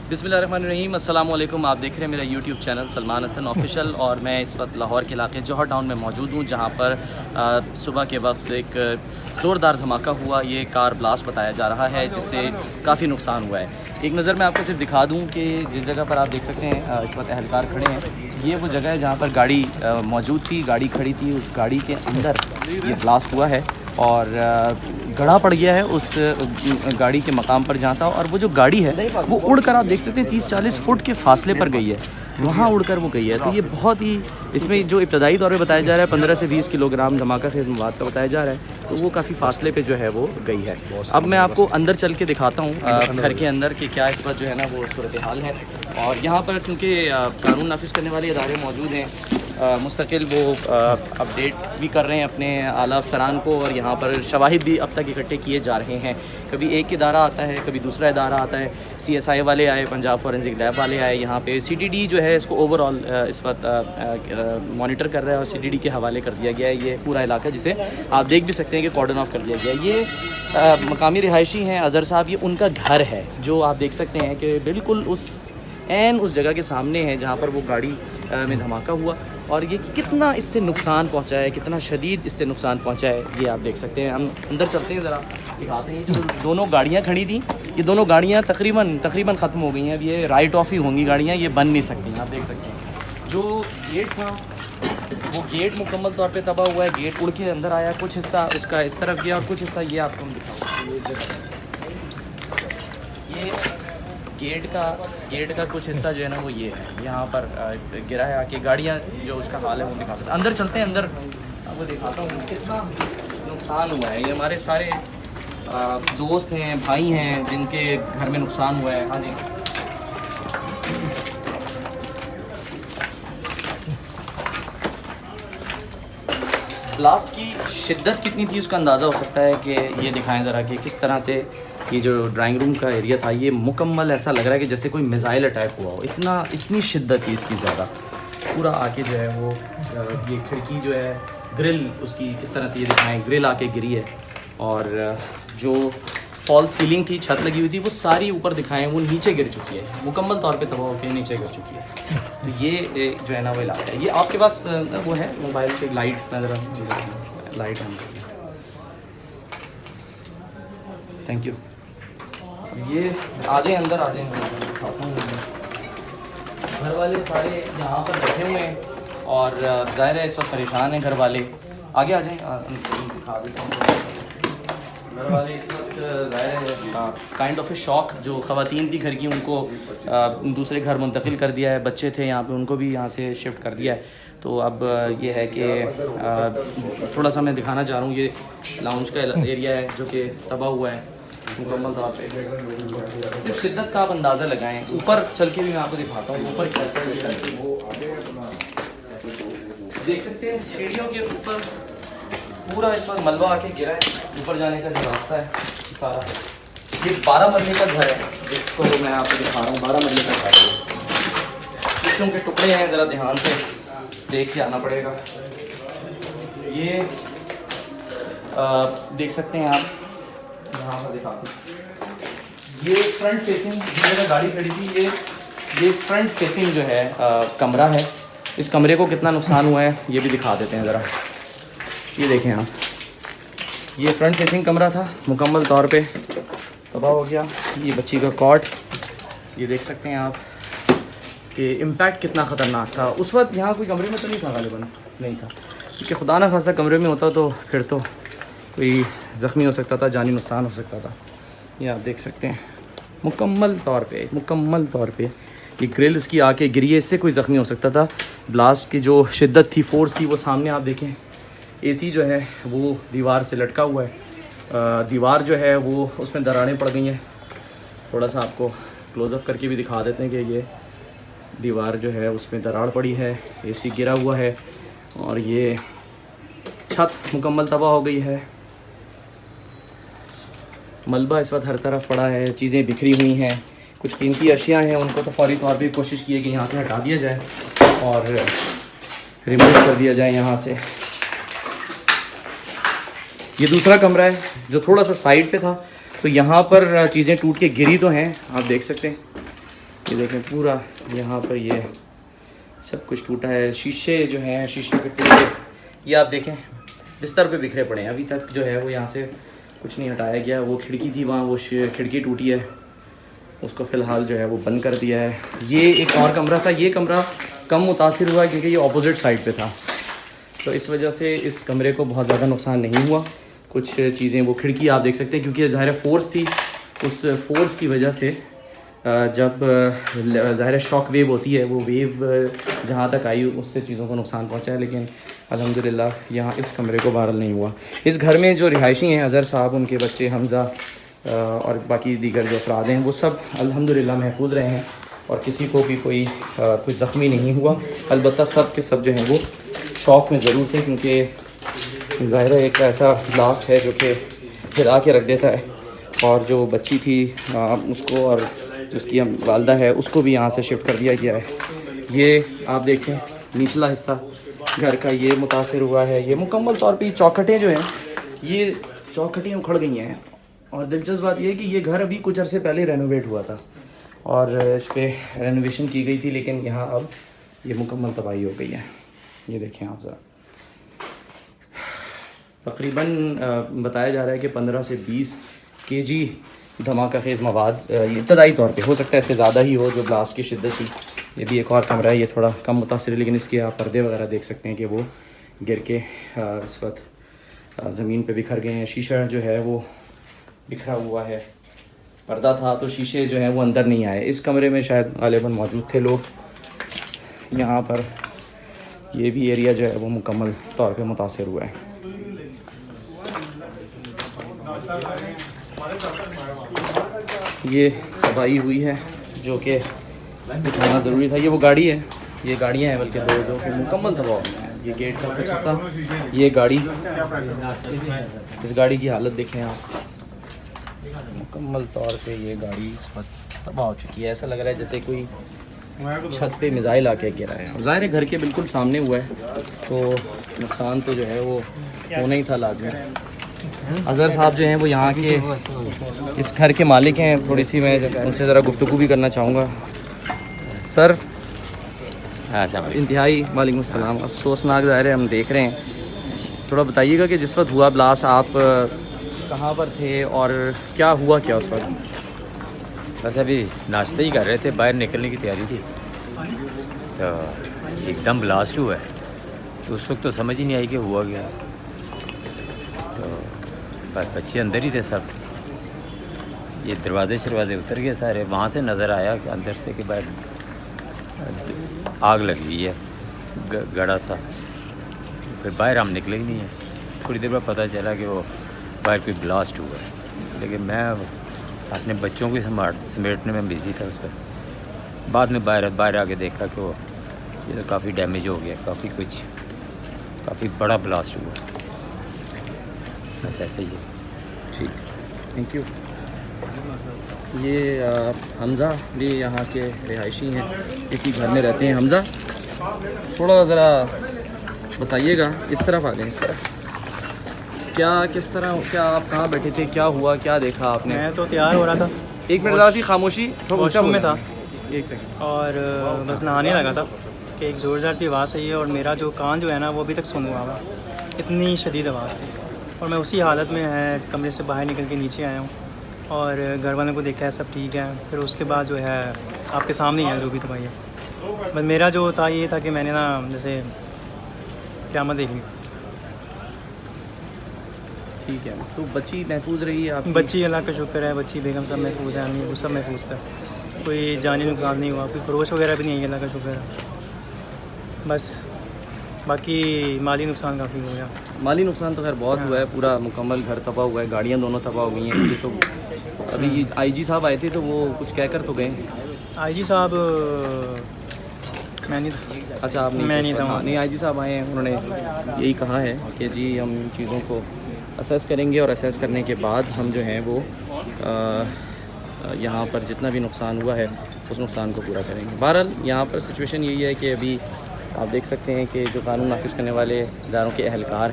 बिस्मिल्लाहिर्रहमानिर्रहीम, अस्सलाम वालेकुम। आप देख रहे हैं मेरा YouTube channel Salman Hasan official और मैं इस वक्त लाहौर के इलाके जौहर टाउन में मौजूद हूँ, जहाँ पर सुबह के वक्त एक ज़ोरदार धमाका हुआ। ये कार ब्लास्ट बताया जा रहा है जिससे काफ़ी नुकसान हुआ है। एक नज़र मैं आपको सिर्फ दिखा दूँ कि जिस जगह पर आप देख सकते हैं इस वक्त अहलकार खड़े हैं, ये वो जगह है जहाँ पर गाड़ी मौजूद थी, गाड़ी खड़ी थी। उस गाड़ी के अंदर ये ब्लास्ट हुआ है और गड़ा पड़ गया है उस गाड़ी के मकाम पर जहाँ था। और वो जो गाड़ी है वो उड़कर आप देख सकते हैं 30-40 फुट के फासले पर गई है, वहाँ उड़कर वो गई है। तो ये बहुत ही, इसमें जो इब्तदाई तौर पे बताया जा रहा है 15 से 20 किलोग्राम धमाका खेज़ मवाद का बताया जा रहा है, तो वो काफ़ी फासले पे जो है वो गई है। अब मैं आपको अंदर चल के दिखाता हूँ घर के अंदर कि क्या इस वक्त जो है ना वो सूरत हाल है। और यहाँ पर क्योंकि कानून नाफिज करने वाले इदारे मौजूद हैं, मुस्तकिल वो अपडेट भी कर रहे हैं अपने आला अफसरान को, और यहाँ पर शवाहिद भी अब तक इकट्ठे किए जा रहे हैं। कभी एक इदारा आता है, कभी दूसरा इदारा आता है। CSI वाले आए, पंजाब फॉरेंसिक लैब वाले आए, यहाँ पे CTD जो है इसको ओवरऑल इस वक्त मॉनिटर कर रहा है और CTD के हवाले कर दिया गया है ये पूरा इलाका, जिसे आप देख भी सकते हैं कि कॉर्डन ऑफ कर दिया गया है। ये मकामी रिहायशी हैं अज़हर साहब, ये उनका घर है जो आप देख सकते हैं कि बिल्कुल उस जगह के सामने है जहाँ पर वो गाड़ी में धमाका हुआ। और ये कितना इससे नुकसान पहुँचा है, कितना शदीद इससे नुकसान पहुँचा है, ये आप देख सकते हैं। हम अंदर चलते हैं, ज़रा दिखाते हैं। जो दोनों गाड़ियाँ खड़ी थी, ये दोनों गाड़ियाँ तकरीबन ख़त्म हो गई हैं। अब ये राइट ऑफ ही होंगी गाड़ियाँ, ये बन नहीं सकती। आप देख सकते हैं जो गेट था वो गेट मुकम्मल तौर पे तबाह हुआ है। गेट उड़ के अंदर आया, कुछ हिस्सा उसका इस तरफ गया और कुछ हिस्सा ये आपको हम दिखाऊँ। ये गेट का कुछ हिस्सा जो है ना वो ये है, यहाँ पर गिरा है। आके गाड़ियाँ जो उसका हाल है वो दिखा सकते हैं। अंदर चलते हैं, अंदर आपको दिखाता हूँ कितना नुकसान हुआ है। ये हमारे सारे दोस्त हैं, भाई हैं जिनके घर में नुकसान हुआ है। हाँ जी, ब्लास्ट की शिद्दत कितनी थी उसका अंदाज़ा हो सकता है कि ये दिखाएं ज़रा कि किस तरह से ये जो ड्राइंग रूम का एरिया था ये मुकम्मल ऐसा लग रहा है कि जैसे कोई मिसाइल अटैक हुआ हो। इतनी शिद्दत थी इसकी ज़्यादा। पूरा आके जो है वो ये खिड़की जो है, ग्रिल उसकी किस तरह से ये दिखाएं, ग्रिल आके गिरी है। और जो फॉल सीलिंग थी, छत लगी हुई थी, वो सारी ऊपर दिखाएं वो नीचे गिर चुकी है, मुकम्मल तौर पे तबाह होकर नीचे गिर चुकी है। तो ये जो है ना वो इलाका है। ये आपके पास वो है मोबाइल से लाइट नज़र, लाइट ऑन करिए, थैंक यू। ये आधे अंदर आधे दिखाता हूँ। घर वाले सारे यहाँ पर बैठे हुए हैं और ज़ाहिर है इस वक्त परेशान हैं घर वाले। आगे आ जाएँ, दिखा देता हूँ। घर वाले इस वक्त ज़ाहिर है काइंड ऑफ ए शॉक, जो ख़वातीन थी घर की उनको दूसरे घर मुंतकिल कर दिया है। बच्चे थे यहाँ पे, उनको भी यहाँ से शिफ्ट कर दिया है। तो अब ये है कि थोड़ा सा मैं दिखाना चाह रहा हूँ। ये लाउंज का एरिया है जो कि तबाह हुआ है मुकम्मल तौर पे। सिर्फ शिद्दत का आप अंदाज़ा लगाएं। ऊपर चल के भी मैं आपको दिखाता हूँ ऊपर कैसा देख सकते हैं। सीढ़ियों के ऊपर पूरा इस पर मलबा आके गिरा है। ऊपर जाने का जो रास्ता है सारा, ये 12 मरले का घर है जिसको मैं आपको दिखा रहा हूँ। 12 मरले का घर है, शीशों के टुकड़े हैं, ज़रा ध्यान से देख के आना पड़ेगा। ये देख सकते हैं आप, यहाँ पर दिखाते हैं। ये फ्रंट फेसिंग, जिस जगह गाड़ी खड़ी थी, ये फ्रंट फेसिंग जो है कमरा है। इस कमरे को कितना नुकसान हुआ है ये भी दिखा देते हैं ज़रा। ये देखें आप, ये फ्रंट फेसिंग कमरा था, मुकम्मल तौर पे तबाह हो गया। ये बच्ची का कॉट, ये देख सकते हैं आप कि इम्पैक्ट कितना ख़तरनाक था। उस वक्त यहाँ कोई कमरे में तो नहीं था, गालिबन नहीं था, क्योंकि खुदा ना खास्ता कमरे में होता तो फिर तो कोई ज़ख्मी हो सकता था, जानी नुकसान हो सकता था। ये आप देख सकते हैं मुकम्मल तौर पे ये ग्रिल उसकी आके गिरी है, इससे कोई ज़ख्मी हो सकता था। ब्लास्ट की जो शिद्दत थी, फोर्स थी, वो सामने आप देखें। AC जो है वो दीवार से लटका हुआ है। दीवार जो है वो उसमें दरारें पड़ गई हैं। थोड़ा सा आपको क्लोज़अप करके भी दिखा देते हैं कि ये दीवार जो है उसमें दरार पड़ी है, AC गिरा हुआ है और ये छत मुकम्मल तबाह हो गई है। मलबा इस वक्त हर तरफ पड़ा है, चीज़ें बिखरी हुई हैं। कुछ कीमती अशिया हैं, उनको तो फौरी तौर पे कोशिश की है कि यहाँ से हटा दिया जाए और रिमूव कर दिया जाए यहाँ से। ये दूसरा कमरा है जो थोड़ा सा साइड पे था, तो यहाँ पर चीज़ें टूट के गिरी तो हैं, आप देख सकते हैं। ये देखें पूरा यहाँ पर ये सब कुछ टूटा है। शीशे जो हैं, शीशे के टुकड़े ये आप देखें बिस्तर पे बिखरे पड़े हैं। अभी तक जो है वो यहाँ से कुछ नहीं हटाया गया। वो खिड़की थी वहाँ, वो खिड़की टूटी है, उसको फ़िलहाल जो है वो बंद कर दिया है। ये एक और कमरा था, ये कमरा कम मुतासिर हुआ क्योंकि ये ऑपोजिट साइड पे था, तो इस वजह से इस कमरे को बहुत ज़्यादा नुकसान नहीं हुआ। कुछ चीज़ें, वो खिड़की आप देख सकते हैं क्योंकि ज़ाहिर फोर्स थी, उस फोर्स की वजह से जब ज़ाहिर शॉक वेव होती है, वो वेव जहाँ तक आई उससे चीज़ों को नुकसान पहुँचा है। लेकिन अल्हम्दुलिल्लाह यहाँ इस कमरे को बहरहाल नहीं हुआ। इस घर में जो रिहायशी हैं, अज़हर साहब, उनके बच्चे हमज़ा और बाकी दीगर जो अफराद हैं, वो सब अल्हम्दुलिल्लाह महफूज रहे हैं और किसी को भी कोई कुछ ज़ख्मी नहीं हुआ। अलबत्ता सब के सब जो हैं वो शॉक में ज़रूर थे क्योंकि ज़ाहिर है एक ऐसा ब्लास्ट है जो कि हिला के रख देता है। और जो बच्ची थी उसको, और उसकी वालदा है, उसको भी यहाँ से शिफ्ट कर दिया गया है। ये आप देखें निचला हिस्सा घर का ये मुतासिर हुआ है। ये मुकम्मल तौर पे चौखटें जो हैं, ये चौखटें उखड़ गई हैं। और दिलचस्प बात यह है कि ये घर अभी कुछ अरसे पहले रेनोवेट हुआ था और इस पर रेनोवेशन की गई थी, लेकिन यहाँ अब ये मुकम्मल तबाही हो गई है। ये देखें आप ज़रा, तकरीबन बताया जा रहा है कि 15 से 20 केजी धमाका खेज़ मवाद इब्तदाई तौर पे, हो सकता है इससे ज़्यादा ही हो जो ब्लास्ट की शिद्दत थी। ये भी एक और कमरा है, ये थोड़ा कम मुतासिर है, लेकिन इसके आप पर्दे वगैरह देख सकते हैं कि वो गिर के इस वक्त ज़मीन पे बिखर गए हैं। शीशा जो है वो बिखरा हुआ है, पर्दा था तो शीशे जो हैं वो अंदर नहीं आए। इस कमरे में शायद गालिबन मौजूद थे लोग। यहाँ पर ये भी एरिया जो है वो मुकम्मल तौर पे मुतासिर हुआ है। ये तबाही हुई है जो कि दिखाना ज़रूरी था। ये वो गाड़ी है, ये गाड़ियाँ हैं बल्कि दो, जो कि मुकम्मल तबाह हो गई हैं। ये गेट का कुछ हिस्सा, ये गाड़ी, इस गाड़ी की हालत देखें आप, मुकम्मल तौर पे ये गाड़ी इस वक्त तबाह हो चुकी है। ऐसा लग रहा है जैसे कोई छत पे मिसाइल आके गिरा है। ज़ाहिर है घर के बिल्कुल सामने हुआ है तो नुकसान तो जो है वो होना ही था लाज़मी। अज़हर साहब जो हैं वो यहाँ के इस घर के मालिक हैं। थोड़ी सी मैं उनसे ज़रा गुफ्तगू भी करना चाहूँगा। सर इंतहाई वालेकुम अस्सलाम, अफसोसनाक ज़ाहिर है हम देख रहे हैं, थोड़ा बताइएगा कि जिस वक्त हुआ ब्लास्ट आप कहाँ पर थे और क्या हुआ क्या उस वक्त? बस अभी नाश्ता ही कर रहे थे, बाहर निकलने की तैयारी थी तो एकदम ब्लास्ट हुआ है। तो उस वक्त तो समझ ही नहीं आई कि हुआ क्या। तो बस बच्चे अंदर ही थे सब, ये दरवाजे शरवाजे उतर गए सारे। वहाँ से नज़र आया कि अंदर से कि बाहर आग लग गई है, गड़ा था। फिर बाहर हम निकले ही नहीं है। थोड़ी देर बाद पता चला कि वो बाहर कोई ब्लास्ट हुआ है, लेकिन मैं अपने बच्चों को समेटने में बिज़ी था उस पर। बाद में बाहर आके देखा कि वो ये तो काफ़ी डैमेज हो गया, काफ़ी बड़ा ब्लास्ट हुआ। बस ऐसे ही है। ठीक, थैंक यू। ये हमज़ा भी यहाँ के रिहायशी हैं, इसी घर में रहते हैं। हमज़ा थोड़ा ज़रा बताइएगा, इस तरफ आ जाएं, इस तरफ। किस तरह, क्या आप कहाँ बैठे थे, क्या हुआ, क्या देखा आपने? मैं तो तैयार हो रहा था, एक मिनट ज़रा सी खामोशी, वॉशरूम में था एक सेकंड, और बस नहाने लगा था कि एक ज़ोरदार की आवाज़ आई है और मेरा जो कान जो है ना वो अभी तक सुन हुआ हुआ, इतनी शदीद आवाज़ थी। और मैं उसी हालत में है कमरे से बाहर निकल के नीचे आया हूँ और घर वालों को देखा है सब ठीक है। फिर उसके बाद जो है आपके सामने ही है जो भी तबाही है। बस मेरा जो था ये था कि मैंने ना जैसे क़यामत देख ली। ठीक है, तो बच्ची महफूज रही है आपकी? बच्ची अल्लाह का शुक्र है, बच्ची बेगम सब महफूज है, अम्मी वो सब महफूज था, कोई जानी नुकसान नहीं हुआ, कोई खरोश वगैरह भी नहीं है, अल्लाह का शुक्र है। बस बाकी माली नुकसान काफ़ी हो गया। माली नुकसान तो खैर बहुत हुआ है, पूरा मुकम्मल घर तबाह हुआ है, गाड़ियाँ दोनों तबाह हो गई हैं। ये तो अभी आईजी साहब आए थे तो वो कुछ कहकर तो गए। आईजी साहब मैं नहीं था। अच्छा, आप मैं नहीं था। हाँ, नहीं, आईजी साहब आए हैं, उन्होंने यही कहा है कि जी हम इन चीज़ों को असेस करेंगे और असेस करने के बाद हम जो हैं वो यहाँ पर जितना भी नुकसान हुआ है उस नुकसान को पूरा करेंगे। बहरहाल यहाँ पर सिचुएशन यही है कि अभी आप देख सकते हैं कि जो कानून नाफिज करने वाले इदारों के अहलकार